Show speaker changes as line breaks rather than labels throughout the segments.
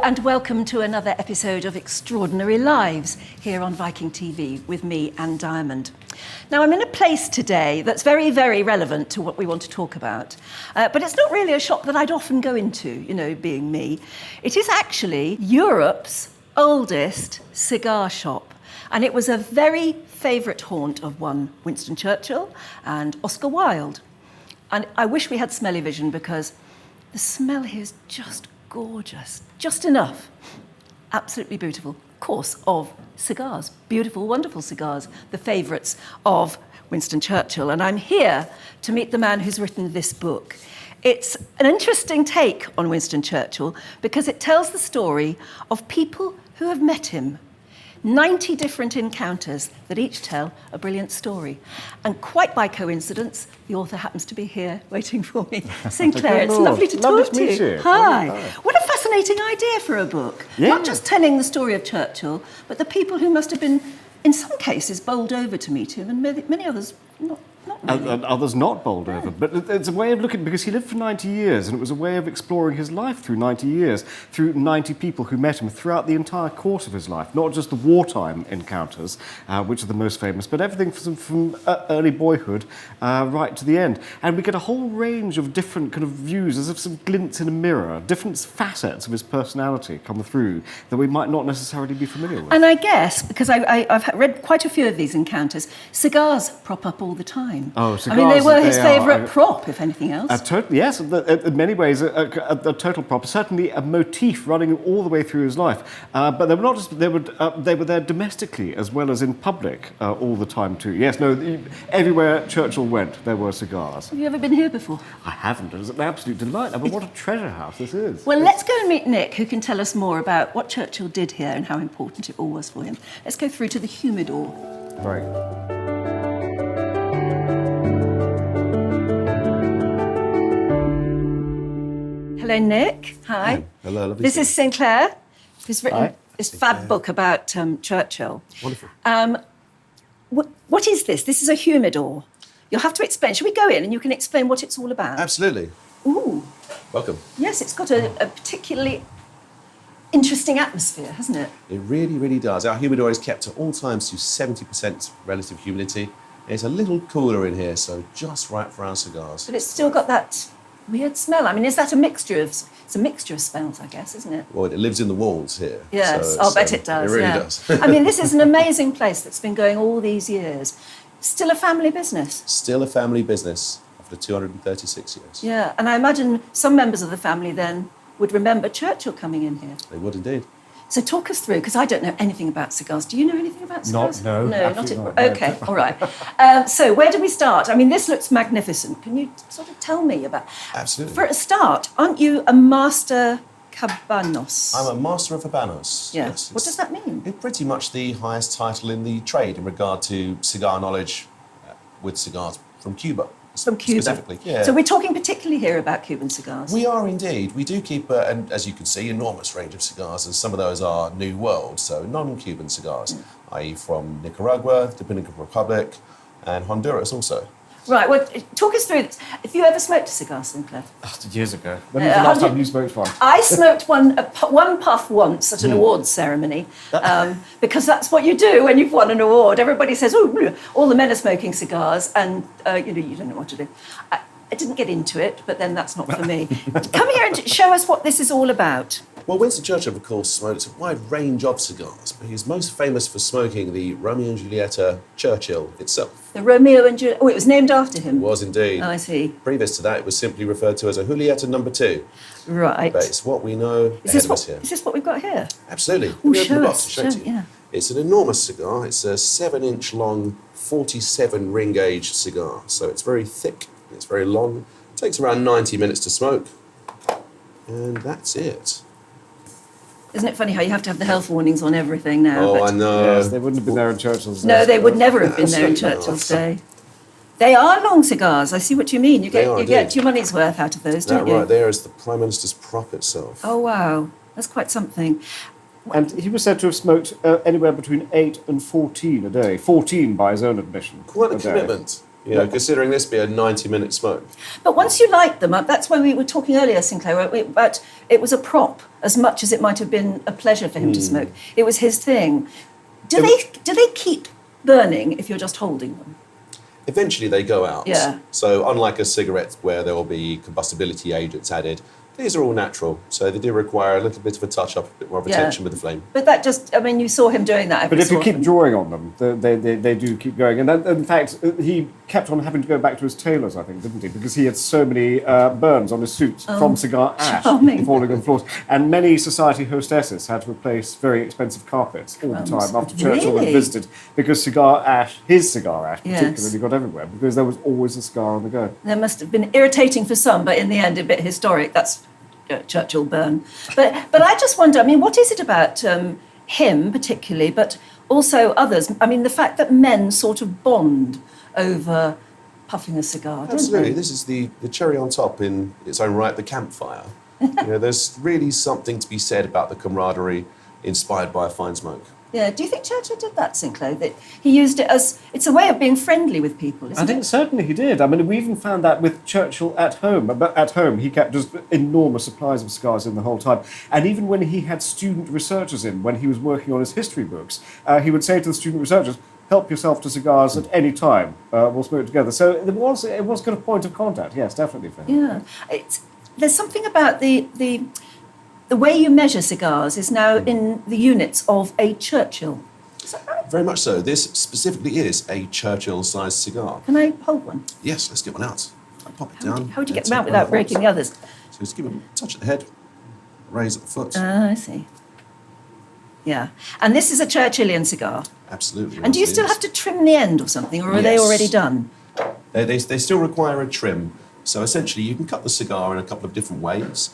and welcome to another episode of Extraordinary Lives here on Viking.TV with me, Anne Diamond. Now, I'm in a place today that's very, very relevant to what we want to talk about, but it's not really a shop that I'd often go into, you know, being me. It is actually Europe's oldest cigar shop, and it was a very favourite haunt of one Winston Churchill and Oscar Wilde. And I wish we had smelly vision because the smell here is just gorgeous, just enough. Absolutely beautiful. Of course, of cigars, beautiful, wonderful cigars, the favourites of Winston Churchill. And I'm here to meet the man who's written this book. It's an interesting take on Winston Churchill because it tells the story of people who have met him. 90 different encounters that each tell a brilliant story. And quite by coincidence, the author happens to be here waiting for me. Sinclair, it's lovely to talk to you. Hi. What a fascinating idea for a book. Yeah. Not just telling the story of Churchill, but the people who must have been, in some cases, bowled over to meet him, and many others not really.
And others not bowled over. But it's a way of looking, because he lived for 90 years, and it was a way of exploring his life through 90 years, through 90 people who met him throughout the entire course of his life, not just the wartime encounters, which are the most famous, but everything from early boyhood right to the end. And we get a whole range of different kind of views, as if some glints in a mirror, different facets of his personality come through that we might not necessarily be familiar with.
And I guess, because I've read quite a few of these encounters, cigars prop up all the time.
Oh, cigars,
I mean, they were his favourite prop, if anything else.
Yes, in many ways, a total prop. Certainly a motif running all the way through his life. But they were not just, they were there domestically as well as in public all the time too. Yes, no, everywhere Churchill went, there were cigars.
Have you ever been here before?
I haven't. It was an absolute delight. I mean, what a treasure house this is.
Well, let's go and meet Nick, who can tell us more about what Churchill did here and how important it all was for him. Let's go through to the humidor.
Right.
Hello, Nick. Hi.
Hello, lovely.
This is Sinclair, who's written this fab book about Churchill.
Wonderful.
What is this? This is a humidor. You'll have to explain. Shall we go in and you can explain what it's all about?
Absolutely.
Ooh.
Welcome.
Yes, it's got a particularly interesting atmosphere, hasn't it?
It really, really does. Our humidor is kept at all times to 70% relative humidity. It's a little cooler in here, so just right for our cigars.
But it's still got that weird smell. I mean, is that a mixture of... It's a mixture of smells, I guess, isn't it?
Well, it lives in the walls here.
Yes, I'll bet it does.
It really does.
I mean, this is an amazing place that's been going all these years. Still a family business.
Still a family business after 236 years.
Yeah, and I imagine some members of the family then would remember Churchill coming in here.
They would indeed.
So talk us through, because I don't know anything about cigars. Do you know anything about cigars?
No,
not
not.
Okay, all right. So where do we start? I mean, this looks magnificent. Can you sort of tell me about...
Absolutely.
For a start, aren't you a master cabanos?
I'm a master of habanos.
Yeah.
Yes,
What does that mean?
It's pretty much the highest title in the trade in regard to cigar knowledge with cigars from Cuba.
From Cuba.
Specifically, yeah.
So we're talking particularly here about Cuban cigars.
We are indeed. We do keep, and as you can see, enormous range of cigars, and some of those are New World, so non-Cuban cigars, i.e. from Nicaragua, the Dominican Republic, and Honduras also.
Right, well, talk us through this. Have you ever smoked a cigar, Sinclair?
Years ago. When was the last time you smoked one?
I smoked one puff once at an awards ceremony, because that's what you do when you've won an award. Everybody says, oh, all the men are smoking cigars, and you don't know what to do. I didn't get into it, but then that's not for me. Come here and show us what this is all about.
Well, Winston Churchill, of course, smoked a wide range of cigars, but he's most famous for smoking the Romeo and Julieta Churchill itself.
The Romeo and Juliet... Oh, it was named after him?
It was indeed.
Oh, I see.
Previous to that, it was simply referred to as a Julieta No. 2.
Right.
But it's what we know
Is
ahead of us here.
this what we've got here?
Absolutely.
Oh,
Let me open the
show
box
us.
to show it to you.
Yeah.
It's an enormous cigar. It's a 7-inch long, 47 ring gauge cigar. So it's very thick, it's very long. It takes around 90 minutes to smoke. And that's it.
Isn't it funny how you have to have the health warnings on everything now?
Oh,
but
I know.
Yes, they wouldn't have been there in Churchill's day.
No, they would never have been there in
Absolutely
Churchill's
not.
day. They are long cigars. I see what you mean. You
They are
get
indeed.
your money's worth out of those,
That
don't you?
right there is the Prime Minister's prop itself.
Oh, wow. That's quite something.
And he was said to have smoked anywhere between 8 and 14 a day. 14 by his own admission.
Quite a
day.
commitment. You know, considering this be a 90-minute smoke.
But once you light them up, that's when we were talking earlier, Sinclair, about it was a prop as much as it might have been a pleasure for him to smoke. It was his thing. Do they keep burning if you're just holding them?
Eventually they go out.
Yeah.
So unlike a cigarette where there will be combustibility agents added, these are all natural. So they do require a little bit of a touch-up, a bit more of attention with the flame.
But that just, I mean, you saw him doing that.
But if you keep drawing on them, they do keep going. And in fact, he kept on having to go back to his tailors, I think, didn't he? Because he had so many burns on his suits from cigar ash falling on the floors. And many society hostesses had to replace very expensive carpets all the time after Churchill had visited, because cigar ash, his cigar ash particularly, got everywhere, because there was always a cigar on the go.
There must have been irritating for some, but in the end a bit historic. That's Churchill burn. But I just wonder, I mean, what is it about him particularly, but also others? I mean, the fact that men sort of bond over puffing a cigar.
Absolutely. This is the cherry on top in its own right, the campfire. You know, there's really something to be said about the camaraderie inspired by a fine smoke.
Yeah. Do you think Churchill did that, Sinclair? That he used it as, it's a way of being friendly with people, isn't it?
I think certainly he did. I mean, we even found that with Churchill at home. But at home, he kept just enormous supplies of cigars in the whole time. And even when he had student researchers in, when he was working on his history books, he would say to the student researchers, help yourself to cigars at any time. We'll smoke together. So it was kind of point of contact, yes, definitely for him.
Yeah. There's something about the way you measure cigars is now in the units of a Churchill. Is that right?
Very much so. This specifically is a Churchill-sized cigar.
Can I hold one?
Yes, let's get one out. I'll pop it down.
How would you get them out without breaking the others?
So just give it a touch at the head, raise at the foot.
I see. Yeah. And this is a Churchillian cigar.
Absolutely.
And do you still have to trim the end or something, or are they already done?
They still require a trim. So essentially, you can cut the cigar in a couple of different ways.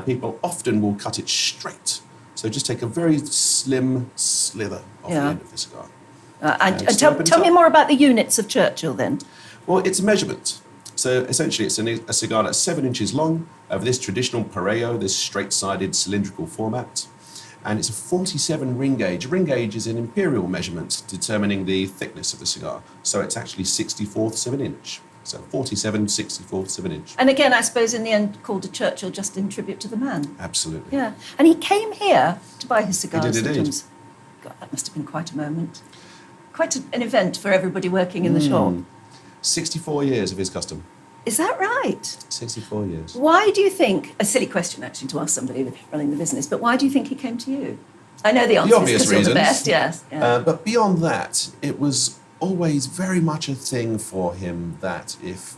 People often will cut it straight. So just take a very slim slither off the end of the cigar.
And tell me more about the units of Churchill then.
Well, it's a measurement. So essentially, it's a cigar that's 7 inches long of this traditional Pareo, this straight-sided cylindrical format. And it's a 47 ring gauge. Ring gauge is an imperial measurement determining the thickness of the cigar. So it's actually 64ths of an inch. So 47, 64ths of an inch.
And again, I suppose in the end, called a Churchill just in tribute to the man.
Absolutely.
Yeah. And he came here to buy his cigars.
He did indeed.
Sometimes. God, that must have been quite a moment. Quite an event for everybody working in the shop.
64 years of his custom.
Is that right?
64 years.
Why do you think, a silly question actually to ask somebody running the business, but why do you think he came to you? I know the answer
The obvious
is because you're the
reasons.
best, yes. Yeah.
But beyond that, it was always very much a thing for him that if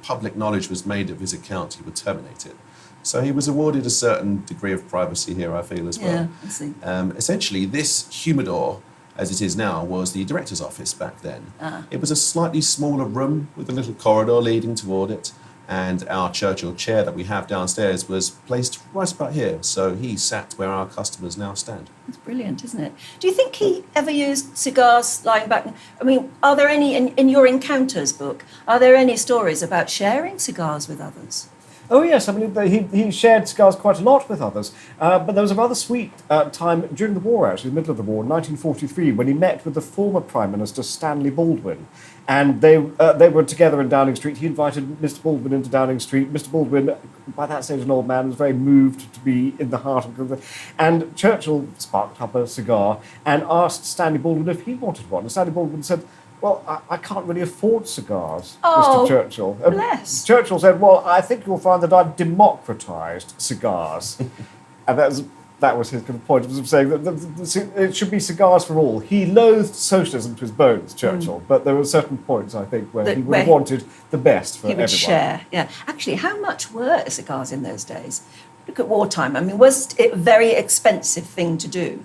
public knowledge was made of his account, he would terminate it. So he was awarded a certain degree of privacy here, I feel, as well.
Yeah, I see.
Essentially, this humidor, as it is now, was the director's office back then. It was a slightly smaller room with a little corridor leading toward it, and our Churchill chair that we have downstairs was placed right about here, so he sat where our customers now stand.
It's brilliant, isn't it? Do you think he ever used cigars lying back? I mean, are there any, in your Encounters book, are there any stories about sharing cigars with others?
Oh yes, I mean he shared cigars quite a lot with others, but there was a rather sweet time during the war, actually, the middle of the war, 1943, when he met with the former Prime Minister Stanley Baldwin, and they were together in Downing Street. He invited Mr. Baldwin into Downing Street. Mr. Baldwin, by that stage an old man, was very moved to be in the heart of the... And Churchill sparked up a cigar and asked Stanley Baldwin if he wanted one. And Stanley Baldwin said, well, I can't really afford cigars, Mr. Churchill.
Bless.
Churchill said, well, I think you'll find that I've democratised cigars. And that was his kind of point of saying that it should be cigars for all. He loathed socialism to his bones, Churchill, but there were certain points, I think, where he would have wanted the best for everyone.
He would share, yeah. Actually, how much were cigars in those days? Look at wartime. I mean, was it a very expensive thing to do?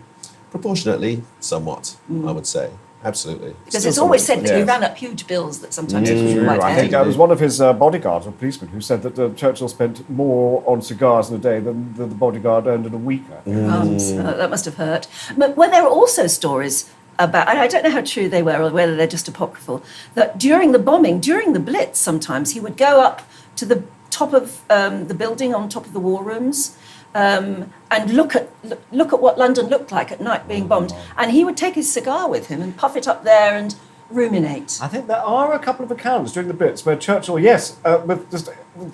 Proportionately, somewhat, I would say. Absolutely.
Because it's always said that he ran up huge bills that sometimes it was quite
I think it was one of his bodyguards or policemen who said that Churchill spent more on cigars in a day than the bodyguard earned in a week.
That must have hurt. But were there also stories about, I don't know how true they were or whether they're just apocryphal, that during the bombing, during the Blitz sometimes, he would go up to the top of the building on top of the war rooms and look at what London looked like at night being bombed. And he would take his cigar with him and puff it up there and ruminate.
I think there are a couple of accounts during the bits where Churchill, yes, with just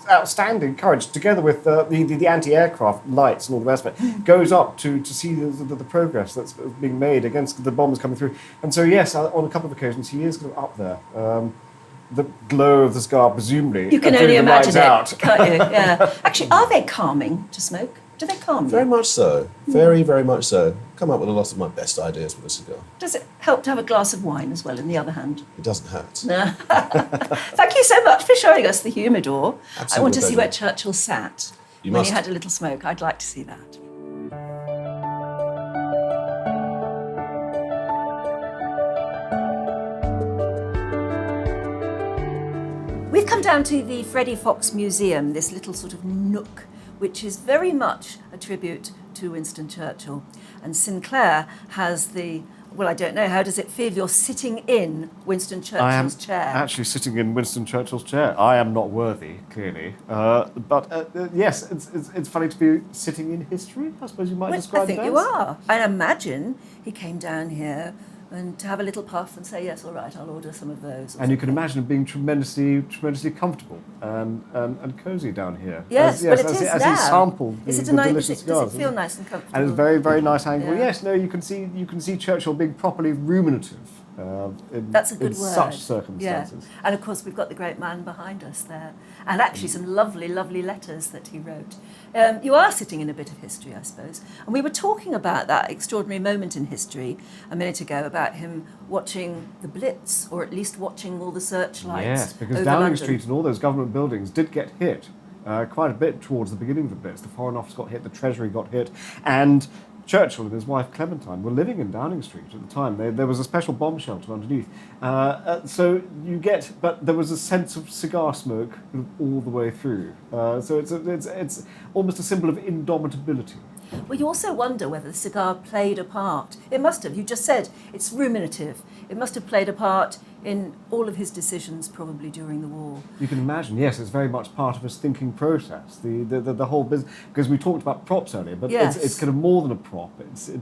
outstanding courage, together with the anti-aircraft lights and all the rest of it, goes up to see the progress that's being made against the bombers coming through. And so, yes, on a couple of occasions, he is kind of up there. The glow of the cigar, presumably.
You can only imagine it,
out.
can't you? Yeah. Actually, are they calming to smoke? Do they calm you?
Very much so. Very, very much so. Come up with a lot of my best ideas with a cigar.
Does it help to have a glass of wine as well in the other hand?
It doesn't hurt.
No. Thank you so much for showing us the humidor.
Absolute
I want to see
pleasure.
where Churchill sat
You
when
must.
he had a little smoke. I'd like to see that. We've come down to the Freddie Fox Museum, this little sort of nook, which is very much a tribute to Winston Churchill. And Sinclair has the, well, I don't know, how does it feel? You're sitting in Winston
I am
Churchill's chair.
actually sitting in Winston Churchill's chair. I am not worthy, clearly. Yes, it's funny to be sitting in history, I suppose you might
Well,
describe
I think
it as.
you are. I imagine he came down here and to have a little puff and say, yes, all right, I'll order some of those.
And you can imagine it being tremendously comfortable and cosy down here.
Yes, well, it is
as
now.
he sampled the,
Is it
the
a nice?
delicious cigars.
Does it feel nice and comfortable?
And it's a very, very nice angle.
Yeah.
Yes, no, you can see Churchill being properly ruminative in,
That's a good
in
word.
such circumstances.
Yeah. And of course, we've got the great man behind us there. And actually, some lovely, lovely letters that he wrote. You are sitting in a bit of history, I suppose. And we were talking about that extraordinary moment in history a minute ago about him watching the Blitz, or at least watching all the searchlights.
Yes, because
over
Downing
London.
Street and all those government buildings did get hit quite a bit towards the beginning of the Blitz. The Foreign Office got hit, the Treasury got hit, and Churchill and his wife Clementine were living in Downing Street at the time. There was a special bomb shelter underneath. But there was a sense of cigar smoke all the way through. So it's almost a symbol of indomitability.
Well, you also wonder whether the cigar played a part. It must have. You just said it's ruminative. It must have played a part in all of his decisions, probably during the war.
You can imagine, yes, it's very much part of his thinking process. The whole business, because we talked about props earlier, but
Yes.
it's kind of more than a prop. It's an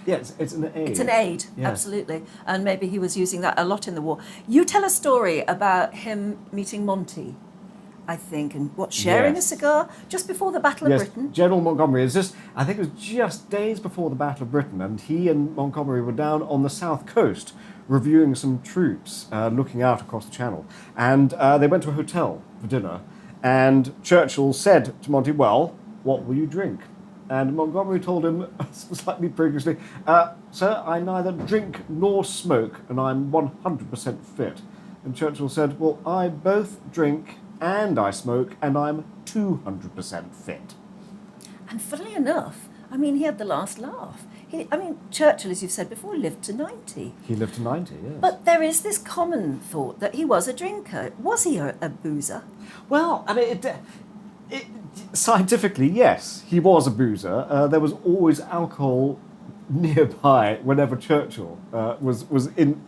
aid.
It's an aid,
Yes.
absolutely. And maybe he was using that a lot in the war. You tell a story about him meeting Monty, I think, and sharing
Yes.
a cigar just before the Battle of
Yes,
Britain.
General Montgomery I think it was just days before the Battle of Britain, and he and Montgomery were down on the south coast reviewing some troops, looking out across the Channel. And they went to a hotel for dinner, and Churchill said to Monty, well, what will you drink? And Montgomery told him, slightly previously, sir, I neither drink nor smoke, and I'm 100% fit. And Churchill said, well, I both drink and I smoke, and I'm 200% fit.
And funnily enough, I mean, he had the last laugh. Churchill, as you've said before, lived to 90.
He lived to 90, yes.
But there is this common thought that he was a drinker. Was he a boozer?
Well, I mean, scientifically, yes, he was a boozer. There was always alcohol nearby whenever Churchill was in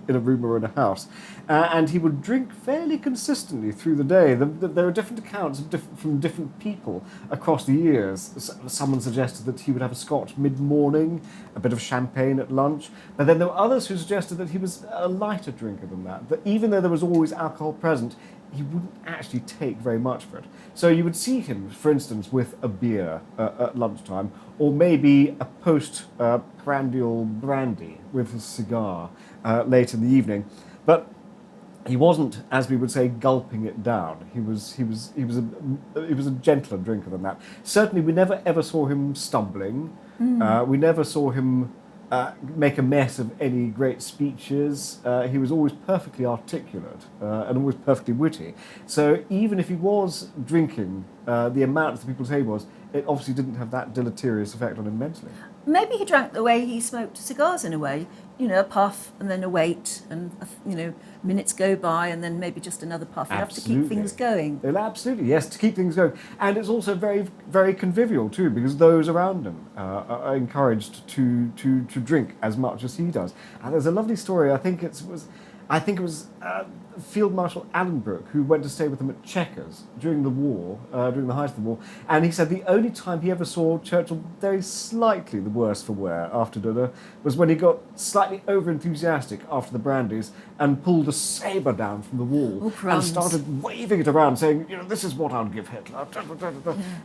a room or in a house. And he would drink fairly consistently through the day. There are different accounts from different people across the years. Someone suggested that he would have a scotch mid-morning, a bit of champagne at lunch. But then there were others who suggested that he was a lighter drinker than that. That even though there was always alcohol present, he wouldn't actually take very much of it. So you would see him, for instance, with a beer at lunchtime, or maybe a post-prandial brandy with his cigar late in the evening. But he wasn't, as we would say, gulping it down. He was a gentler drinker than that. Certainly, we never ever saw him stumbling. We never saw him make a mess of any great speeches. He was always perfectly articulate and always perfectly witty. So even if he was drinking the amount that people say he was, it obviously didn't have that deleterious effect on him mentally.
Maybe he drank the way he smoked cigars in a way. A puff and then a wait, and minutes go by, and then maybe just another puff. Enough to keep things going.
Well, absolutely, yes, to keep things going. And it's also very, very convivial too, because those around him are encouraged to drink as much as he does. And there's a lovely story. I think it was Field Marshal Allenbrook, who went to stay with him at Chequers during the war, during the height of the war, and he said the only time he ever saw Churchill very slightly the worse for wear after dinner was when he got slightly over-enthusiastic after the brandies and pulled a sabre down from the wall and started waving it around, saying, this is what I'll give Hitler.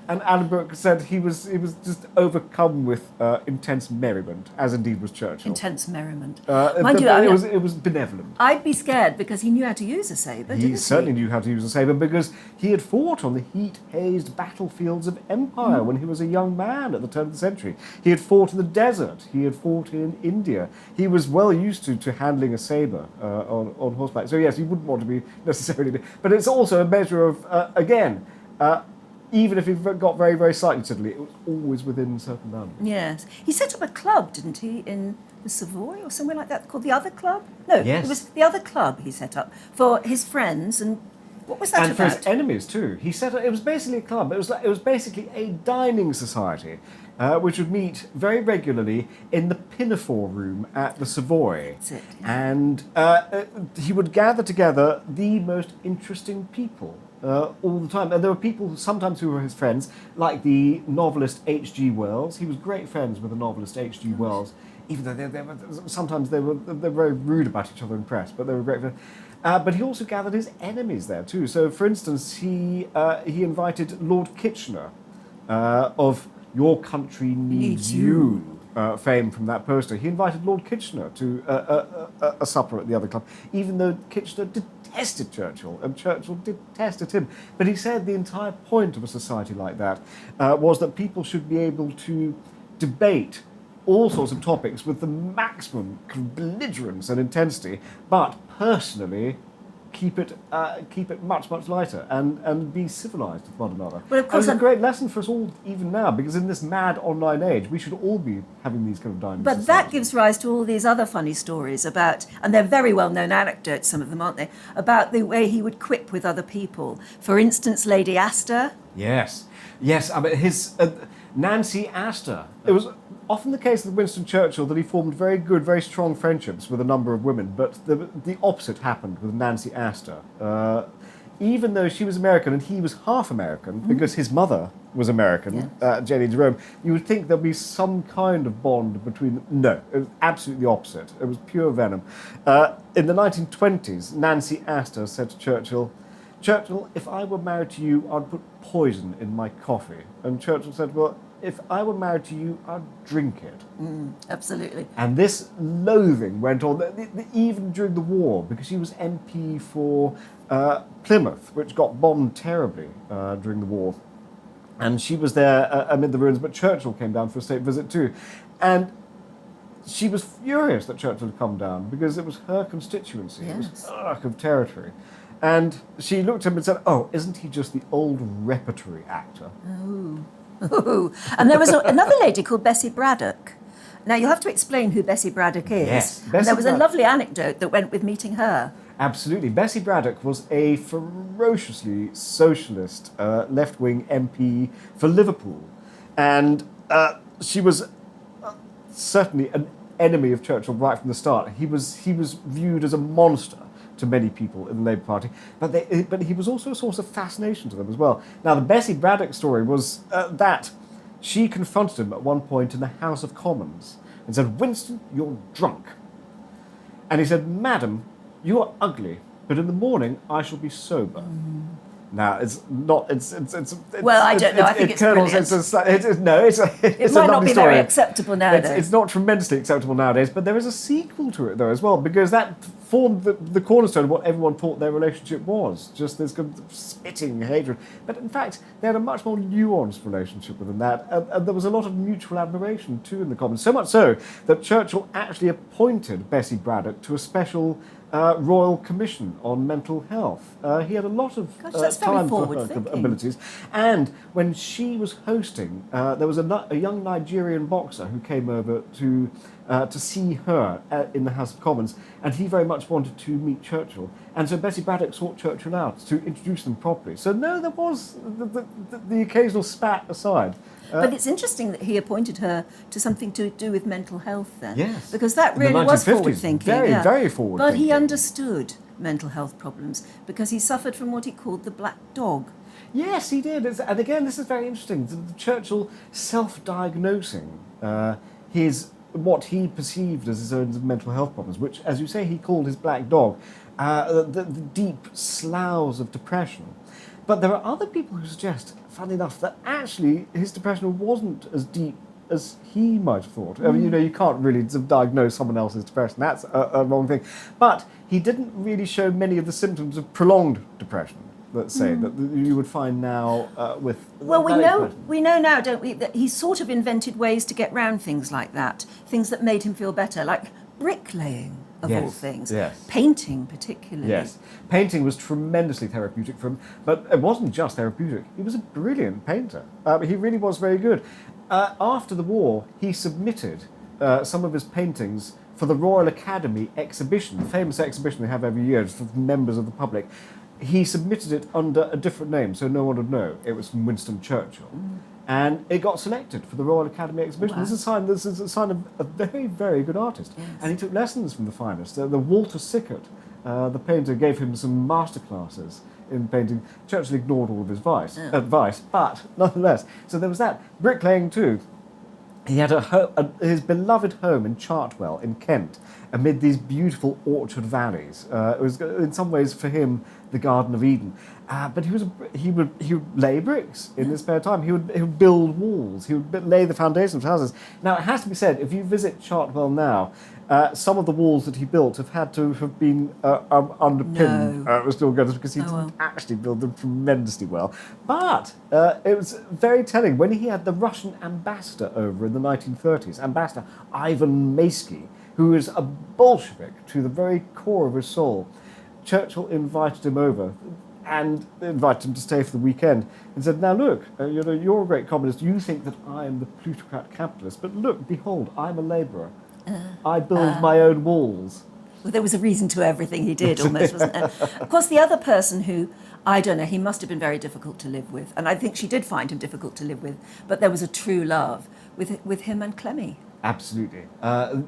And Allenbrook said he was just overcome with intense merriment, as indeed was Churchill.
Intense merriment.
It was benevolent.
I'd be scared because he knew how to use a sabre, didn't he?
He certainly knew how to use a sabre because he had fought on the heat-hazed battlefields of empire when he was a young man at the turn of the century. He had fought in the desert. He had fought in India. He was well used to handling a sabre on horseback. So yes, he wouldn't want to be necessarily... But it's also a measure of, even if he got very, very slightly tiddly, it was always within certain boundaries.
Yes. He set up a club, didn't he, in the Savoy or somewhere like that, called the Other Club? No,
yes.
It was the Other Club he set up for his friends, and what was that
and
about?
And for his enemies, too. He set up, it was basically a club. It was basically a dining society, which would meet very regularly in the Pinafore Room at the Savoy.
That's it, yeah.
And he would gather together the most interesting people all the time. And there were people sometimes who were his friends, like the novelist H.G. Wells. He was great friends with the novelist H.G. Wells, even though sometimes they were very rude about each other in press, but they were great friends. But he also gathered his enemies there too. So, for instance, he invited Lord Kitchener of Your Country Needs You fame from that poster. He invited Lord Kitchener to a supper at the Other Club, even though Kitchener detested Churchill and Churchill detested him. But he said the entire point of a society like that was that people should be able to debate all sorts of topics with the maximum belligerence and intensity, but personally keep it much, much lighter and be civilised with one another.
Well, of course,
and it's a great lesson for us all even now, because in this mad online age, we should all be having these kind of dining
But
societies.
that gives rise to all these other funny stories about, and they're very well-known anecdotes, some of them, aren't they, about the way he would quip with other people. For instance, Lady Astor.
Yes. I mean, his Nancy Astor. It was often the case with Winston Churchill that he formed very good, very strong friendships with a number of women, but the opposite happened with Nancy Astor. Even though she was American and he was half American, because his mother was American, Jenny Jerome, you would think there'd be some kind of bond between them. No, it was absolutely the opposite. It was pure venom. In the 1920s, Nancy Astor said to Churchill, if I were married to you, I'd put poison in my coffee. And Churchill said, well, if I were married to you, I'd drink it.
Absolutely.
And this loathing went on even during the war, because she was MP for Plymouth, which got bombed terribly during the war. And she was there amid the ruins, but Churchill came down for a state visit too. And she was furious that Churchill had come down, because it was her constituency.
Yes.
It was arc of territory. And she looked at him and said, oh, isn't he just the old repertory actor?
Oh. And there was another lady called Bessie Braddock. Now, you'll have to explain who Bessie Braddock is.
Yes,
And there was a lovely anecdote that went with meeting her.
Absolutely. Bessie Braddock was a ferociously socialist left-wing MP for Liverpool. And she was certainly an enemy of Churchill right from the start. He was viewed as a monster to many people in the Labour Party, but he was also a source of fascination to them as well. Now, the Bessie Braddock story was that she confronted him at one point in the House of Commons and said, Winston, you're drunk. And he said, Madam, you are ugly, but in the morning I shall be sober. Now, it's not. It's
well, I don't know. I think it's brilliant.
It
might not be very acceptable nowadays.
It's not tremendously acceptable nowadays, but there is a sequel to it, though, as well, because that formed the cornerstone of what everyone thought their relationship was. Just this kind of spitting hatred. But in fact, they had a much more nuanced relationship within that, and there was a lot of mutual admiration, too, in the Commons. So much so that Churchill actually appointed Bessie Braddock to a special Royal Commission on Mental Health. He had a lot of time for her abilities. And when she was hosting, there was a young Nigerian boxer who came over to see her in the House of Commons, and he very much wanted to meet Churchill. And so Bessie Braddock sought Churchill out to introduce them properly. So no, there was the occasional spat aside.
But it's interesting that he appointed her to something to do with mental health then.
Yes.
Because that
In the
really was
1950s,
forward-thinking.
very,
yeah.
very forward-thinking.
But he understood mental health problems because he suffered from what he called the black dog.
Yes, he did. And again, this is very interesting. Churchill self-diagnosing what he perceived as his own mental health problems, which, as you say, he called his black dog, the deep sloughs of depression. But there are other people who suggest, funnily enough, that actually his depression wasn't as deep as he might have thought. I mean, you can't really diagnose someone else's depression. That's a wrong thing. But he didn't really show many of the symptoms of prolonged depression, let's say, that you would find now with...
Well, we know now, don't we, that he sort of invented ways to get round things like that, things that made him feel better, like bricklaying, of all things.
Yes.
Painting, particularly.
Yes. Painting was tremendously therapeutic for him, but it wasn't just therapeutic. He was a brilliant painter. He really was very good. After the war, he submitted some of his paintings for the Royal Academy exhibition, the famous exhibition they have every year for members of the public. He submitted it under a different name, so no one would know. It was from Winston Churchill. And it got selected for the Royal Academy exhibition.
Wow.
This is a sign of a very, very good artist.
Yes.
And he took lessons from the finest. The Walter Sickert, the painter, gave him some masterclasses in painting. Churchill ignored all of his advice, but nonetheless. So there was that. Bricklaying too. He had his beloved home in Chartwell in Kent, amid these beautiful orchard valleys. It was, in some ways, for him, the Garden of Eden. But he would lay bricks in his spare time. He would build walls. He would lay the foundations of houses. Now, it has to be said, if you visit Chartwell now, some of the walls that he built have had to have been underpinned.
No.
It was still good because he didn't actually build them tremendously well. But it was very telling when he had the Russian ambassador over in the 1930s, Ambassador Ivan Maysky, who is a Bolshevik to the very core of his soul. Churchill invited him over and invited him to stay for the weekend and said, now look, you're a great communist, you think that I am the plutocrat capitalist, but look, behold, I'm a labourer. I build my own walls.
Well, there was a reason to everything he did, almost, wasn't there? Of course, the other person who, I don't know, he must have been very difficult to live with, and I think she did find him difficult to live with, but there was a true love with him and Clemmy.
Absolutely.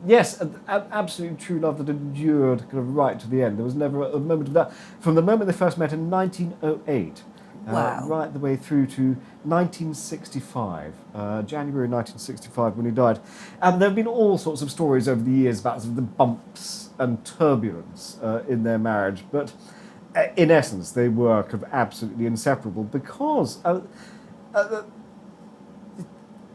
Yes, absolutely true love that endured kind of right to the end. There was never a moment of that. From the moment they first met in 1908, right the way through to 1965, January 1965 when he died. And there have been all sorts of stories over the years about sort of the bumps and turbulence in their marriage, but in essence they were kind of absolutely inseparable because...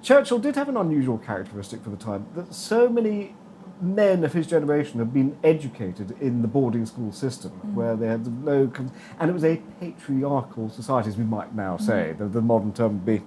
Churchill did have an unusual characteristic for the time, that so many men of his generation had been educated in the boarding school system, where they had no... And it was a patriarchal society, as we might now say, the modern term would be.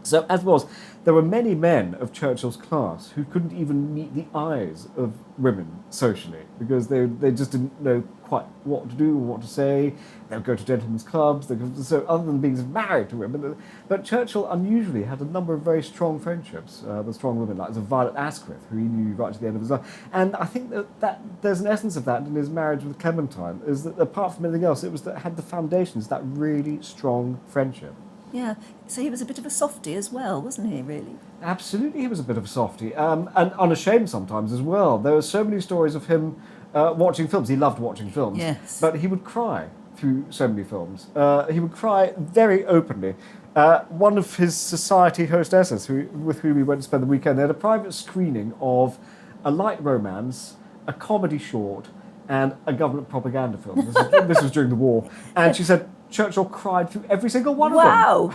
So, as was, there were many men of Churchill's class who couldn't even meet the eyes of women socially, because they just didn't know quite what to do or what to say. They would go to gentlemen's clubs, so other than being married to women. But Churchill unusually had a number of very strong friendships with strong women, like Violet Asquith, who he knew right to the end of his life. And I think that there's an essence of that in his marriage with Clementine, is that apart from anything else, it was that had the foundations, that really strong friendship.
Yeah, so he was a bit of a softie as well, wasn't he, really?
Absolutely, he was a bit of a softie, and unashamed sometimes as well. There are so many stories of him watching films. He loved watching films,
yes.
But he would cry through so many films. He would cry very openly. One of his society hostesses, with whom he went to spend the weekend, they had a private screening of a light romance, a comedy short, and a government propaganda film. This was during the war, and she said Churchill cried through every single one of them.
Wow!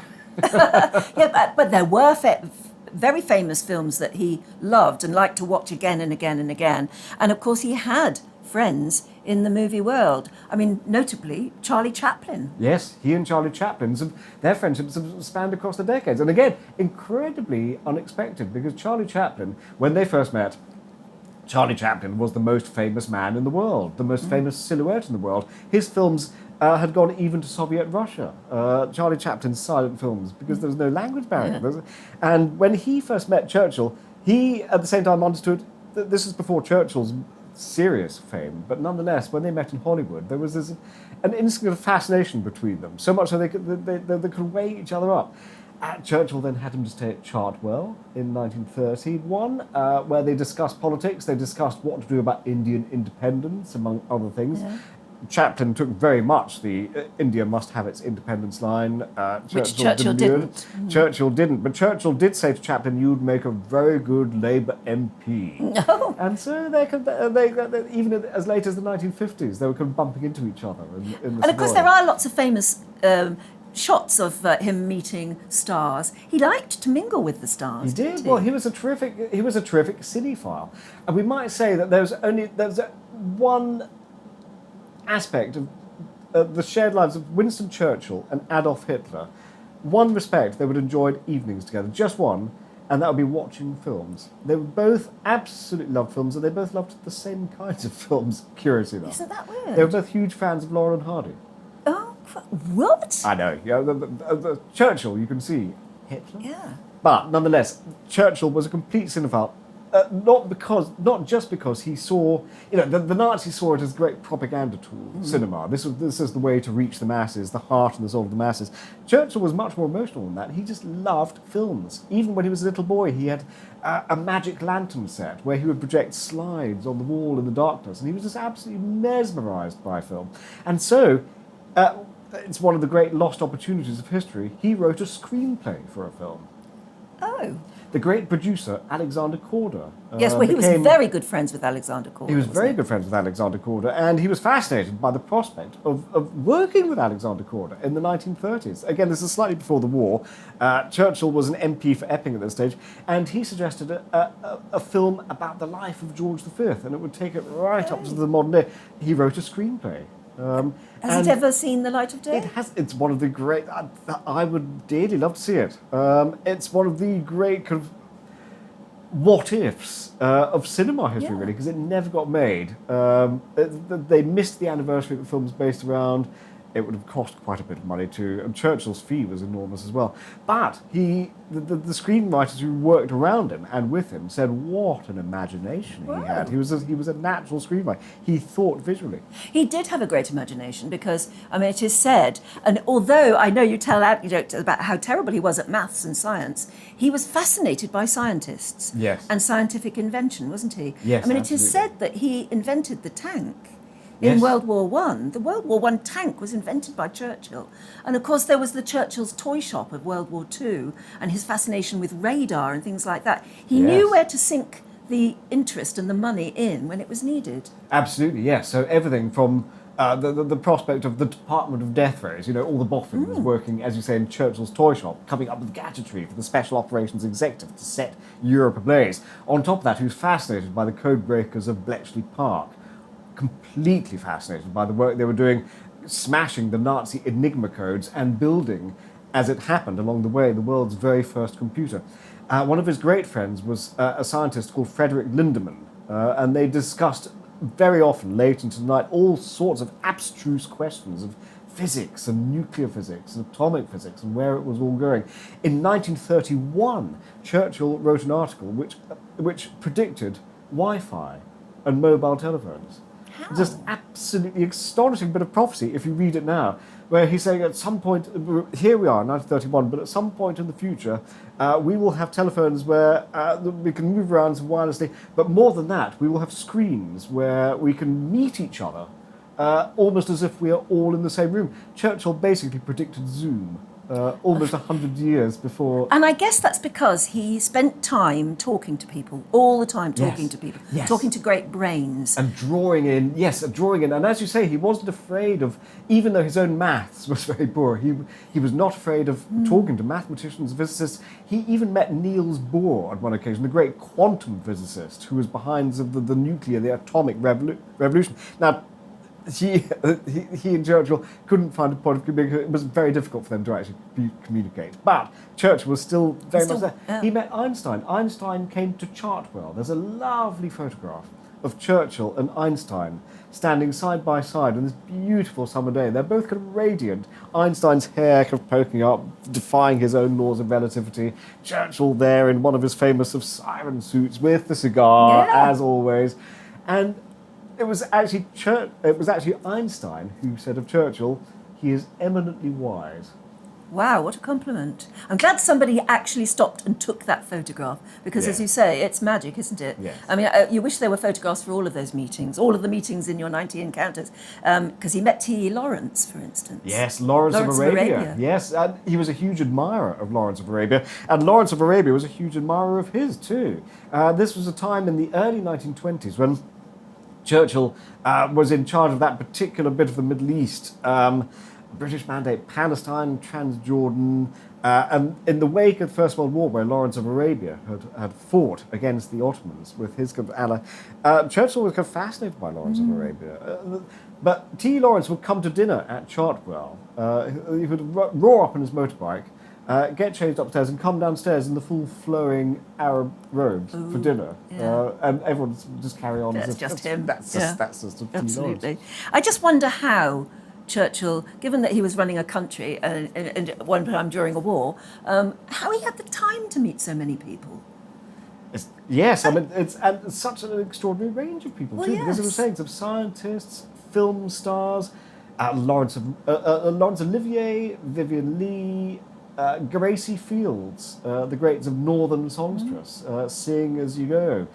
Yeah, but there were very famous films that he loved and liked to watch again and again and again. And of course, he had friends in the movie world. I mean, notably, Charlie Chaplin.
Yes, he and Charlie Chaplin, their friendships have spanned across the decades. And again, incredibly unexpected, because Charlie Chaplin, when they first met, Charlie Chaplin was the most famous man in the world, the most famous silhouette in the world. His films had gone even to Soviet Russia, Charlie Chaplin's silent films, because there was no language barrier.
Yeah.
And when he first met Churchill, he, at the same time, understood that this is before Churchill's serious fame, but nonetheless, when they met in Hollywood, there was an instant of fascination between them, so much so they could weigh each other up. Churchill then had him to stay at Chartwell in 1931, where they discussed politics. They discussed what to do about Indian independence, among other things.
Yeah.
Chaplin took very much the India must have its independence line.
Which Churchill didn't.
Churchill didn't. But Churchill did say to Chaplin, you'd make a very good Labour MP.
No.
And so even as late as the 1950s, they were kind of bumping into each other. In
And of course, there are lots of famous shots of him meeting stars. He liked to mingle with the stars.
He did.
Didn't he?
Well, he was a terrific cinephile, and we might say that there's one aspect of the shared lives of Winston Churchill and Adolf Hitler. One respect, they would enjoy evenings together, just one, and that would be watching films. They would both absolutely love films, and they both loved the same kinds of films, curiously enough.
Isn't that weird?
They were both huge fans of Laurel and Hardy.
Oh, what?
I know. Yeah, the Churchill, you can see. Hitler?
Yeah.
But nonetheless, Churchill was a complete cinephile. Not just because he saw, the Nazis saw it as a great propaganda tool, cinema. This is the way to reach the masses, the heart and the soul of the masses. Churchill was much more emotional than that. He just loved films. Even when he was a little boy, he had a magic lantern set where he would project slides on the wall in the darkness, and he was just absolutely mesmerised by film. And so, it's one of the great lost opportunities of history. He wrote a screenplay for a film.
Oh.
The great producer, Alexander Korda.
Yes, well, he was very good friends with Alexander Korda.
He was very good friends with Alexander Korda, and he was fascinated by the prospect of working with Alexander Korda in the 1930s. Again, this is slightly before the war. Churchill was an MP for Epping at this stage, and he suggested a film about the life of George V, and it would take it right up to the modern day. He wrote a screenplay.
Has it ever seen the light of day?
It has. It's one of the great. I would dearly love to see it. It's one of the great kind of what ifs of cinema history, really, because it never got made. They missed the anniversary that the film was based around. It would have cost quite a bit of money too, and Churchill's fee was enormous as well. But the screenwriters who worked around him and with him said what an imagination he had. He was a natural screenwriter. He thought visually.
He did have a great imagination because, it is said, and although I know you tell anecdotes about how terrible he was at maths and science, he was fascinated by scientists and scientific invention, wasn't he?
Yes,
it is said that he invented the tank. In World War I. The World War I tank was invented by Churchill. And of course there was the Churchill's toy shop of World War II and his fascination with radar and things like that. He knew where to sink the interest and the money in when it was needed.
Absolutely, yes. So everything from the prospect of the Department of Death Rays, all the boffins working, as you say, in Churchill's toy shop, coming up with gadgetry for the Special Operations Executive to set Europe ablaze. On top of that, he was fascinated by the code breakers of Bletchley Park. Completely fascinated by the work they were doing, smashing the Nazi Enigma codes and building, as it happened along the way, the world's very first computer. One of his great friends was a scientist called Frederick Lindemann, and they discussed very often, late into the night, all sorts of abstruse questions of physics and nuclear physics and atomic physics and where it was all going. In 1931, Churchill wrote an article which predicted Wi-Fi and mobile telephones.
How?
Just absolutely astonishing bit of prophecy if you read it now, where he's saying at some point, here we are in 1931, but at some point in the future, we will have telephones where we can move around wirelessly, but more than that, we will have screens where we can meet each other, almost as if we are all in the same room. Churchill basically predicted Zoom. Almost 100 years before.
And I guess that's because he spent time talking to people, all the time talking to people, talking to great brains.
And drawing in. And as you say, he wasn't afraid of, even though his own maths was very poor, he was not afraid of talking to mathematicians, physicists. He even met Niels Bohr on one occasion, the great quantum physicist who was behind the nuclear, the atomic revolution. Now, he and Churchill couldn't find a point of communication. It was very difficult for them to actually communicate. But Churchill was still very much there. Yeah. He met Einstein. Einstein came to Chartwell. There's a lovely photograph of Churchill and Einstein standing side by side on this beautiful summer day. They're both kind of radiant. Einstein's hair kind of poking up, defying his own laws of relativity. Churchill there in one of his famous siren suits with the cigar, as always. And it was actually Einstein who said of Churchill, he is eminently wise.
Wow, what a compliment. I'm glad somebody actually stopped and took that photograph because, as you say, it's magic, isn't it?
Yes.
I mean, you wish there were photographs for all of those meetings, all of the meetings in your 90 encounters, because he met T.E. Lawrence, for instance.
Yes, Lawrence of Arabia. Yes, and he was a huge admirer of Lawrence of Arabia, and Lawrence of Arabia was a huge admirer of his too. This was a time in the early 1920s when Churchill was in charge of that particular bit of the Middle East. British Mandate, Palestine, Transjordan, and in the wake of the First World War, where Lawrence of Arabia had fought against the Ottomans with his kind of ally, Churchill was kind of fascinated by Lawrence of Arabia. But T. Lawrence would come to dinner at Chartwell. He would roar up on his motorbike, get changed upstairs, and come downstairs in the full flowing Arab robes for dinner.
Yeah.
And everyone would just carry on.
That's just him.
That's just T. Lawrence.
Absolutely. I just wonder how Churchill, given that he was running a country and at one time during a war, how he had the time to meet so many people.
Yes, I mean, it's such an extraordinary range of people, too, because it was saying of scientists, film stars, Laurence Olivier, Vivian Leigh, Gracie Fields, the greats of Northern songstress, Sing As You Go.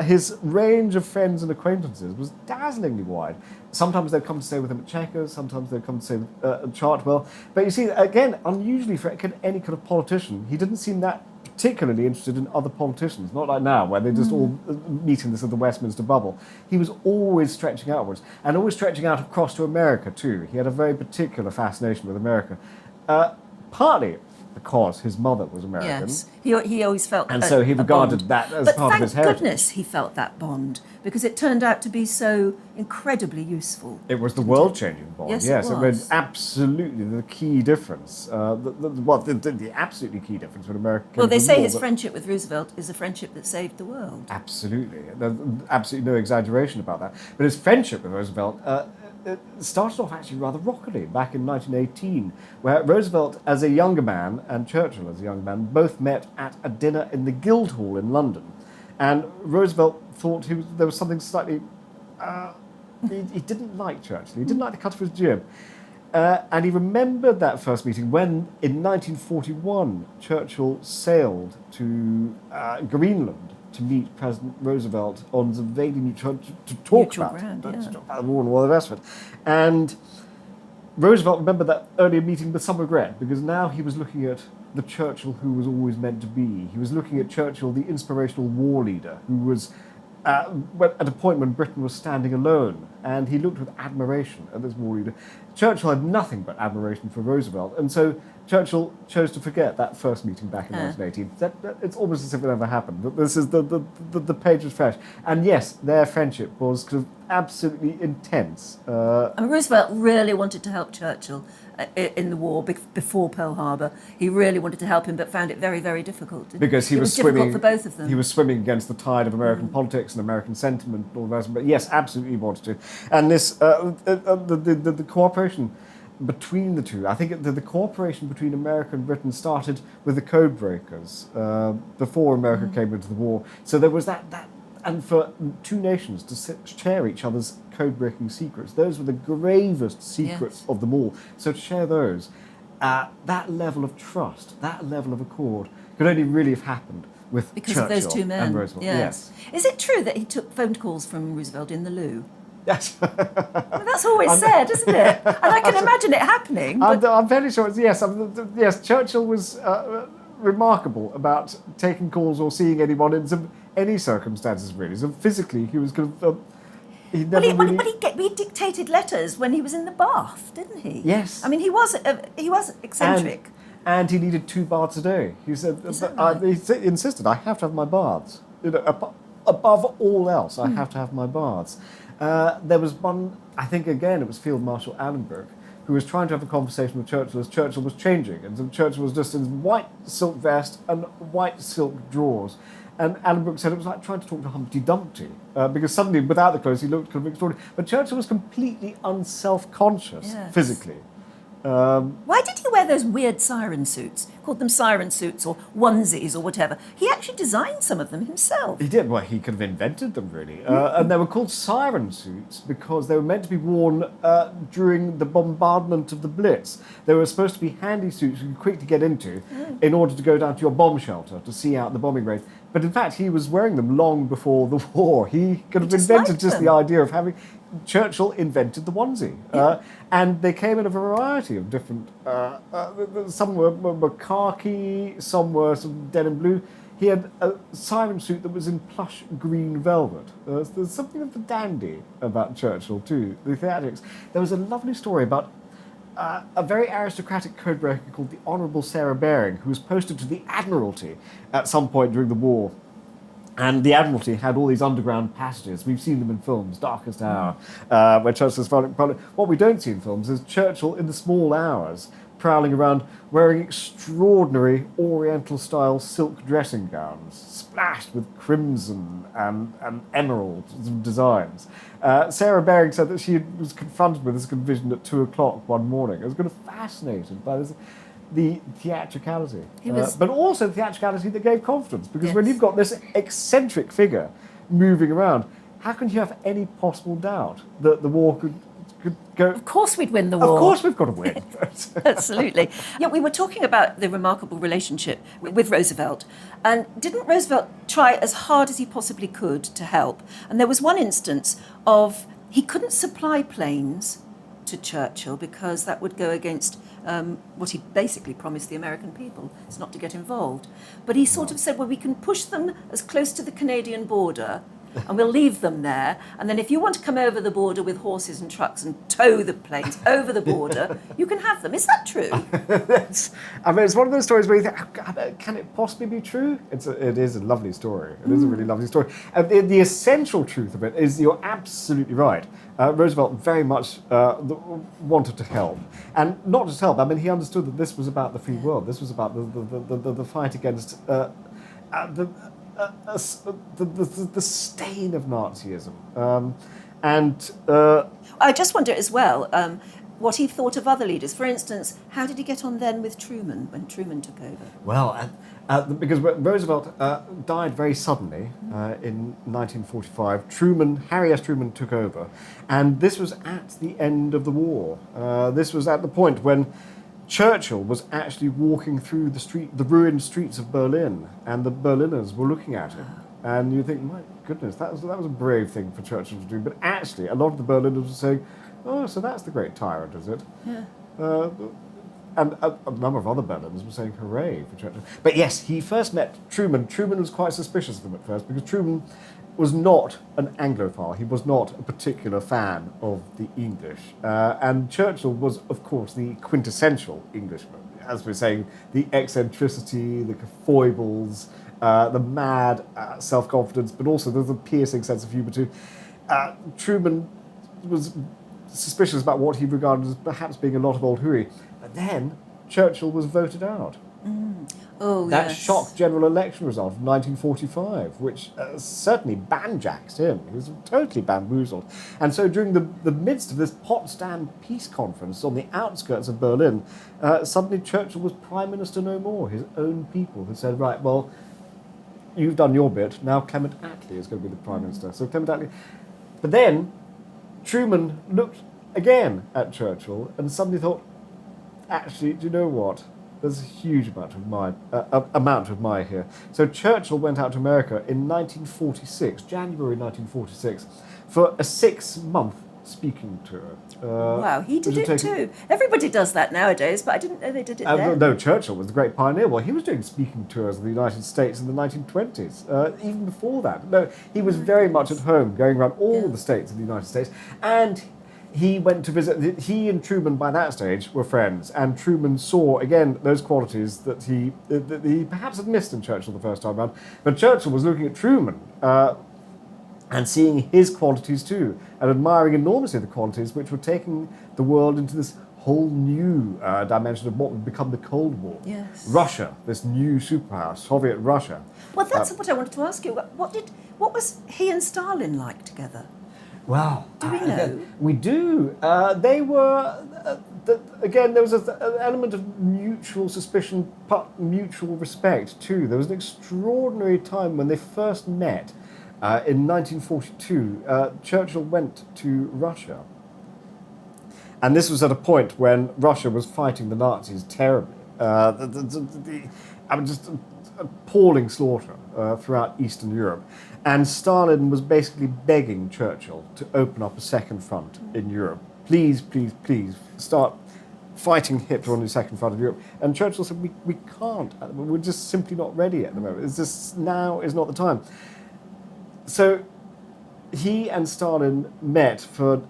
His range of friends and acquaintances was dazzlingly wide. Sometimes they'd come to stay with him at Chequers, sometimes they'd come to stay at Chartwell. But you see, again, unusually for any kind of politician, he didn't seem that particularly interested in other politicians, not like now, where they just all meet in this of the Westminster bubble. He was always stretching outwards, and always stretching out across to America, too. He had a very particular fascination with America. Partly because his mother was American.
Yes, he always felt
and so he regarded that as part of his heritage.
But thank goodness he felt that bond, because it turned out to be so incredibly useful.
It was the world-changing bond.
Yes,
yes,
it was.
It was absolutely the key difference. The absolutely key difference when America came
Well, they
to
say
war,
his friendship with Roosevelt is a friendship that saved the world.
Absolutely. There's absolutely no exaggeration about that. But his friendship with Roosevelt it started off actually rather rockily back in 1918, where Roosevelt as a younger man and Churchill as a young man both met at a dinner in the Guildhall in London. And Roosevelt thought there was something slightly... he didn't like Churchill. He didn't like the cut of his jib. And he remembered that first meeting when, in 1941, Churchill sailed to Greenland to meet President Roosevelt on the vaguely mutual to talk about the war and all the rest of it. And Roosevelt remembered that earlier meeting with some regret, because now he was looking at the Churchill who was always meant to be. He was looking at Churchill, the inspirational war leader, who was at a point when Britain was standing alone, and he looked with admiration at this war leader. Churchill had nothing but admiration for Roosevelt, and so Churchill chose to forget that first meeting back in 1918. It's almost as if it never happened. But this is the page was fresh, and yes, their friendship was kind of absolutely intense.
And Roosevelt really wanted to help Churchill in the war before Pearl Harbor. He really wanted to help him, but found it very, very difficult.
Because he was
swimming difficult for both of them.
He was swimming against the tide of American politics and American sentiment and all that. But yes, absolutely wanted to. And this the cooperation between the two, I think the cooperation between America and Britain started with the code breakers before America came into the war. So there was that, and for two nations to share each other's code-breaking secrets, those were the gravest secrets of them all. So to share those, that level of trust, that level of accord, could only really have happened with Churchill
of those two men.
And Roosevelt. Yes.
Is it true that he took phone calls from Roosevelt in the loo?
Yes.
Well, that's always said, isn't it? And I can imagine it happening.
I'm fairly sure it's yes. Yes, Churchill was remarkable about taking calls or seeing anyone in any circumstances, really. So physically, he was kind of... he
dictated letters when he was in the bath, didn't he?
Yes.
I mean, he was eccentric.
And he needed 2 baths a day. He said, he insisted, I have to have my baths. You know, above all else, I have to have my baths. There was one, I think again, it was Field Marshal Allenbrook, who was trying to have a conversation with Churchill as Churchill was changing. And so Churchill was just in his white silk vest and white silk drawers. And Allenbrook said it was like trying to talk to Humpty Dumpty, because suddenly, without the clothes, he looked kind of extraordinary. But Churchill was completely unself-conscious physically.
Why did he wear those weird siren suits called them siren suits or onesies or whatever. He actually designed some of them himself.
He did. Well, he could have invented them, really. And they were called siren suits because they were meant to be worn during the bombardment of the Blitz. They were supposed to be handy suits you could quickly get into in order to go down to your bomb shelter to see out the bombing range. But in fact, he was wearing them long before the war. He could have invented just the idea of having... Churchill invented the onesie. And they came in a variety of different... some were khaki, some were sort of denim blue. He had a siren suit that was in plush green velvet. There's something of the dandy about Churchill, too, the theatrics. There was a lovely story about a very aristocratic codebreaker called the Honourable Sarah Baring, who was posted to the Admiralty at some point during the war. And the Admiralty had all these underground passages. We've seen them in films, Darkest Hour, where Churchill's found it. What we don't see in films is Churchill in the small hours prowling around wearing extraordinary Oriental-style silk dressing gowns, splashed with crimson and emerald designs. Sarah Baring said that she was confronted with this vision at 2 o'clock one morning. I was kind of fascinated by this. The theatricality, but also the theatricality that gave confidence. Because when you've got this eccentric figure moving around, how can you have any possible doubt that the war could go?
Of course we'd win the war.
Of course we've got to win.
Absolutely. Yeah, we were talking about the remarkable relationship with Roosevelt. And didn't Roosevelt try as hard as he possibly could to help? And there was one instance of he couldn't supply planes to Churchill because that would go against what he basically promised the American people, is not to get involved. But he sort of said, well, we can push them as close to the Canadian border and we'll leave them there. And then if you want to come over the border with horses and trucks and tow the planes over the border, you can have them. Is that true?
It's one of those stories where you think, can it possibly be true? It is a lovely story. It is a really lovely story. The essential truth of it is you're absolutely right. Roosevelt very much wanted to help. And not just help, he understood that this was about the free world. This was about the fight against the stain of Nazism. I
just wonder as well what he thought of other leaders. For instance, how did he get on then with Truman when Truman took over?
Well, because Roosevelt died very suddenly in 1945. Harry S. Truman took over, and this was at the end of the war. This was at the point when Churchill was actually walking through the ruined streets of Berlin, and the Berliners were looking at him. And you think, my goodness, that was a brave thing for Churchill to do. But actually, a lot of the Berliners were saying, oh, so that's the great tyrant, is it? Yeah. And a number of other Berliners were saying hooray for Churchill. But yes, he first met Truman. Truman was quite suspicious of him at first because Truman was not an Anglophile. He was not a particular fan of the English. And Churchill was, of course, the quintessential Englishman. As we're saying, the eccentricity, the foibles, the mad self-confidence, but also there's a piercing sense of humour too. Truman was suspicious about what he regarded as perhaps being a lot of old hooey. But then Churchill was voted out. That shocked general election result of 1945, which certainly banjaxed him. He was totally bamboozled. And so during the midst of this Potsdam Peace Conference on the outskirts of Berlin, suddenly Churchill was Prime Minister no more. His own people had said, right, well, you've done your bit, now Clement Attlee is going to be the Prime Minister. So Clement Attlee... But then Truman looked again at Churchill and suddenly thought, actually, do you know what? There's a huge amount to admire here. So Churchill went out to America in 1946, January 1946, for a 6-month speaking tour.
Wow, he did it too. Everybody does that nowadays, but I didn't know they did it then.
No, Churchill was the great pioneer. Well, he was doing speaking tours of the United States in the 1920s, even before that. No, he was very much at home, going around all the states in the United States, and he went to visit. He and Truman, by that stage, were friends, and Truman saw again those qualities that he perhaps had missed in Churchill the first time around. But Churchill was looking at Truman and seeing his qualities too, and admiring enormously the qualities which were taking the world into this whole new dimension of what would become the Cold War.
Yes.
Russia, this new superpower, Soviet Russia.
Well, that's what I wanted to ask you. What was he and Stalin like together?
Well,
do we know?
We do. They were again, there was an element of mutual suspicion, but mutual respect too. There was an extraordinary time when they first met in 1942. Churchill went to Russia. And this was at a point when Russia was fighting the Nazis terribly. Just appalling slaughter throughout Eastern Europe. And Stalin was basically begging Churchill to open up a second front in Europe. Please, please, please, start fighting Hitler on the second front of Europe. And Churchill said, we can't. We're just simply not ready at the moment. It's just, now is not the time. So he and Stalin met for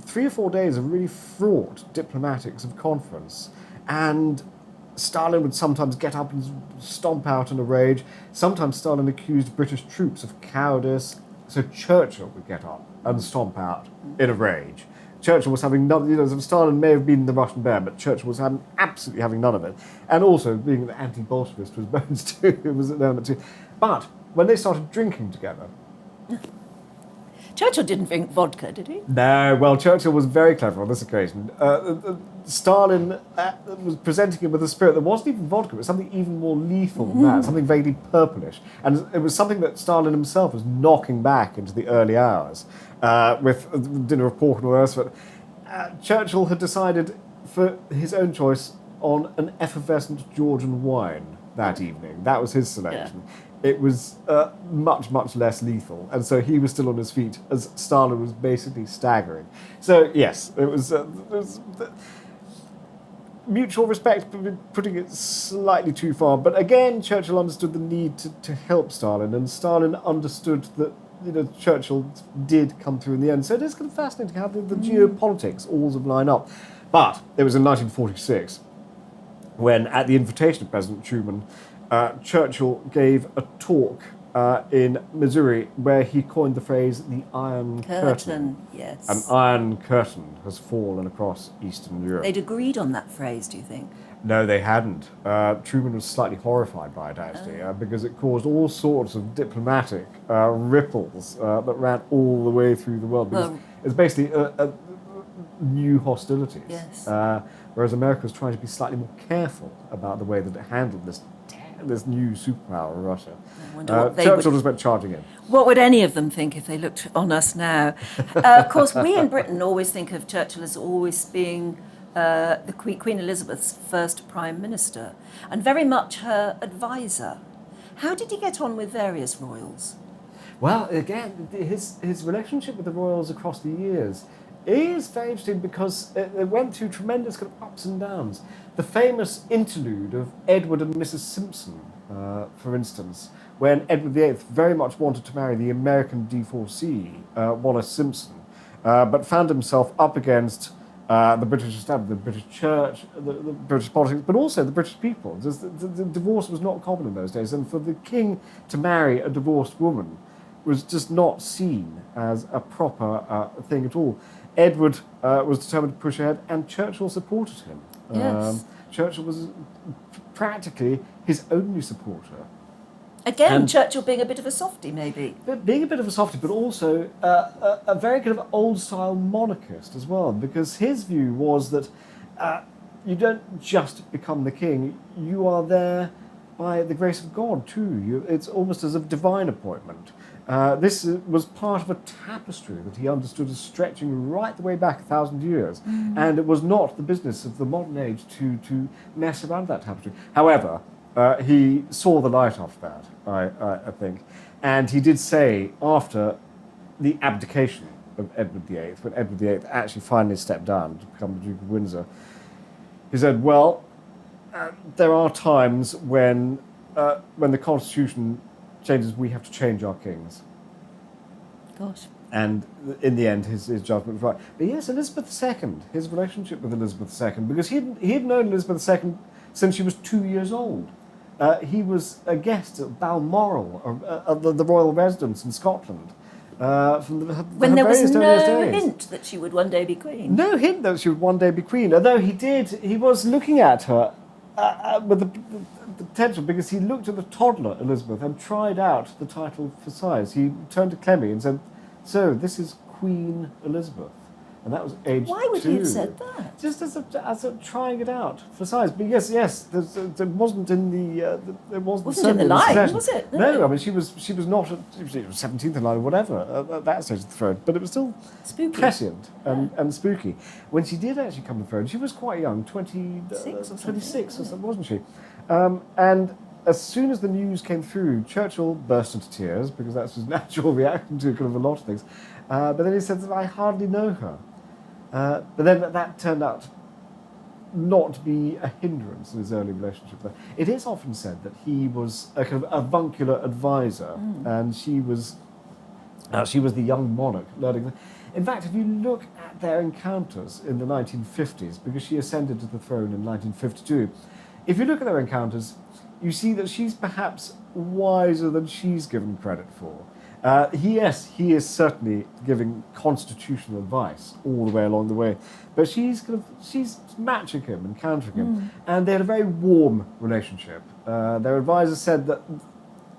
3 or 4 days of really fraught diplomatics of conference. And Stalin would sometimes get up and stomp out in a rage. Sometimes Stalin accused British troops of cowardice. So Churchill would get up and stomp out in a rage. Churchill was having none, Stalin may have been the Russian bear, but Churchill was absolutely having none of it. And also, being an anti-Bolshevist was bones too, it was an element too. But when they started drinking together...
Churchill didn't drink vodka, did he?
No, well, Churchill was very clever on this occasion. Stalin was presenting him with a spirit that wasn't even vodka, it was something even more lethal than that, something vaguely purplish. And it was something that Stalin himself was knocking back into the early hours with dinner of pork and all the rest of it. Churchill had decided for his own choice on an effervescent Georgian wine that evening. That was his selection. Yeah. It was much, much less lethal. And so he was still on his feet as Stalin was basically staggering. So, yes, it was mutual respect, putting it slightly too far. But again, Churchill understood the need to help Stalin, and Stalin understood that Churchill did come through in the end. So it is kind of fascinating how the geopolitics all line up. But it was in 1946 when, at the invitation of President Truman, Churchill gave a talk in Missouri where he coined the phrase, the Iron Curtain.
Yes.
An Iron Curtain has fallen across Eastern Europe.
They'd agreed on that phrase, do you think?
No, they hadn't. Truman was slightly horrified by it, actually, because it caused all sorts of diplomatic ripples that ran all the way through the world. Because it's basically new hostilities.
Yes.
Whereas America was trying to be slightly more careful about the way that it handled this new superpower, Russia. Churchill just went charging in.
What would any of them think if they looked on us now? Of course, we in Britain always think of Churchill as always being the Queen Elizabeth's first Prime Minister, and very much her advisor. How did he get on with various royals?
Well, again, his relationship with the royals across the years is very interesting because it went through tremendous kind of ups and downs. The famous interlude of Edward and Mrs. Simpson, for instance, when Edward VIII very much wanted to marry the American divorcee, Wallis Simpson, but found himself up against the British establishment, the British Church, the British politics, but also the British people. The divorce was not common in those days, and for the king to marry a divorced woman was just not seen as a proper thing at all. Edward was determined to push ahead, and Churchill supported him.
Yes.
Churchill was practically his only supporter.
Again, Churchill being a bit of a softie, maybe.
Being a bit of a softie, but also a very kind of old-style monarchist as well, because his view was that you don't just become the king, you are there by the grace of God too. It's almost as a divine appointment. This was part of a tapestry that he understood as stretching right the way back 1,000 years. And it was not the business of the modern age to mess around that tapestry. However, he saw the light after that, I think. And he did say, after the abdication of Edward VIII, when Edward VIII actually finally stepped down to become the Duke of Windsor, he said, well, there are times when the Constitution changes, we have to change our kings.
Gosh.
And in the end, his judgment was right. But yes, Elizabeth II, his relationship with Elizabeth II, because he had known Elizabeth II since she was 2 years old. He was a guest at Balmoral, of the royal residence in Scotland.
When there was no hint that she would one day be queen.
No hint that she would one day be queen, although he was looking at her with the potential, because he looked at the toddler Elizabeth and tried out the title for size. He turned to Clemmy and said, so this is Queen Elizabeth. and that was age 2.
Why would he have said that?
Just as a trying it out for size. But yes, there wasn't in the there
Wasn't in the line, was it?
No, I mean she was not she was 17th in line or whatever at that stage of the throne, but it was still
Spooky.
prescient and spooky. When she did actually come to the throne, she was quite young, 26 or something, wasn't she? And as soon as the news came through, Churchill burst into tears because that's his natural reaction to kind of a lot of things. But then he said that I hardly know her. But then that turned out not to be a hindrance in his early relationship with her. It is often said that he was a kind of avuncular advisor, and she was the young monarch learning. In fact, if you look at their encounters in the 1950s, because she ascended to the throne in 1952, if you look at their encounters, you see that she's perhaps wiser than she's given credit for. He is certainly giving constitutional advice all the way along the way, but she's matching him and countering him, and they had a very warm relationship. Their advisor said that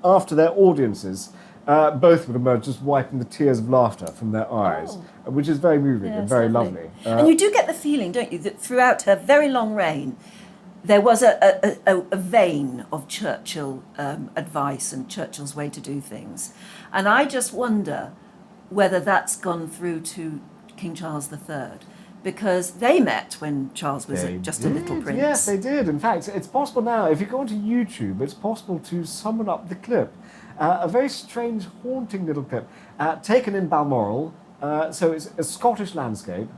after their audiences, both would emerge just wiping the tears of laughter from their eyes, which is very moving and very lovely.
And you do get the feeling, don't you, that throughout her very long reign, there was a vein of Churchill advice and Churchill's way to do things. And I just wonder whether that's gone through to King Charles III, because they met when Charles was just a little prince.
Yes, they did. In fact, it's possible now, if you go onto YouTube, it's possible to summon up the clip. A very strange, haunting little clip, taken in Balmoral. So it's a Scottish landscape,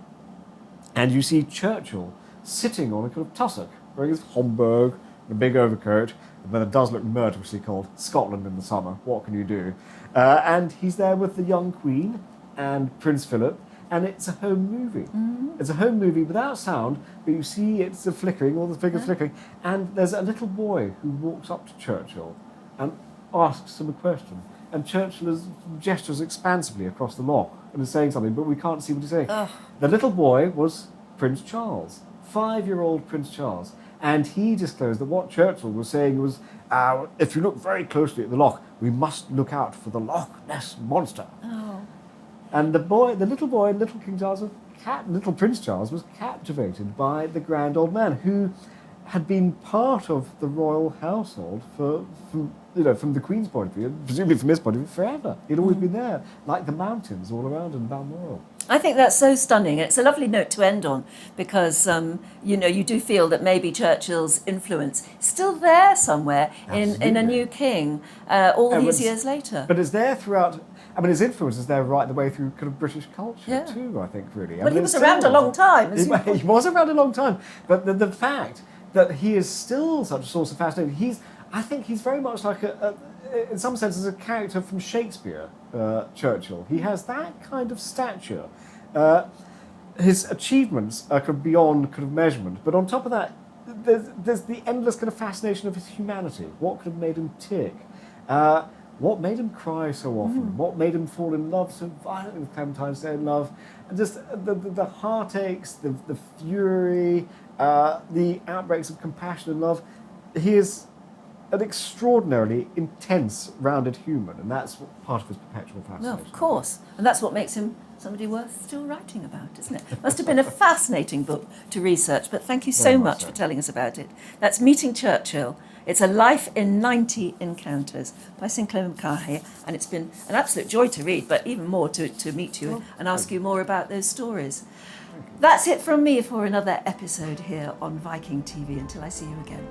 and you see Churchill sitting on a kind of tussock, wearing his Homburg, a big overcoat, but it does look murderously cold. Scotland in the summer, what can you do? And he's there with the young Queen and Prince Philip, and it's a home movie. It's a home movie without sound, but you see it's the flickering, all the figures flickering, and there's a little boy who walks up to Churchill and asks him a question, and Churchill gestures expansively across the loch and is saying something, but we can't see what he's saying. The little boy was Prince Charles, 5-year-old Prince Charles. And he disclosed that what Churchill was saying was, if you look very closely at the loch, we must look out for the Loch Ness Monster. And the little boy, little King Charles, little Prince Charles, was captivated by the grand old man who had been part of the royal household from the Queen's point of view, and presumably from his point of view, forever. He'd always been there, like the mountains all around in Balmoral.
I think that's so stunning. It's a lovely note to end on because, you do feel that maybe Churchill's influence is still there somewhere in a new king all these years later.
But it's there throughout. I mean, his influence is there right the way through kind of British culture too, I think, really.
Well, he was around a long time.
He was around a long time. But the fact that he is still such a source of fascination, I think he's very much like in some senses, a character from Shakespeare, Churchill. He has that kind of stature. His achievements are kind of beyond kind of measurement, but on top of that, there's the endless kind of fascination of his humanity. What could have made him tick? What made him cry so often? What made him fall in love so violently with Clementine, stay in love? And just the heartaches, the fury, the outbreaks of compassion and love. He is an extraordinarily intense, rounded human, and that's part of his perpetual fascination.
Well, of course. And that's what makes him somebody worth still writing about, isn't it? Must have been a fascinating book to research, but thank you so much for telling us about it. That's Meeting Churchill. It's A Life in 90 Encounters by Sinclair McKay, and it's been an absolute joy to read, but even more to meet you and ask you more about those stories. That's it from me for another episode here on Viking TV. Until I see you again.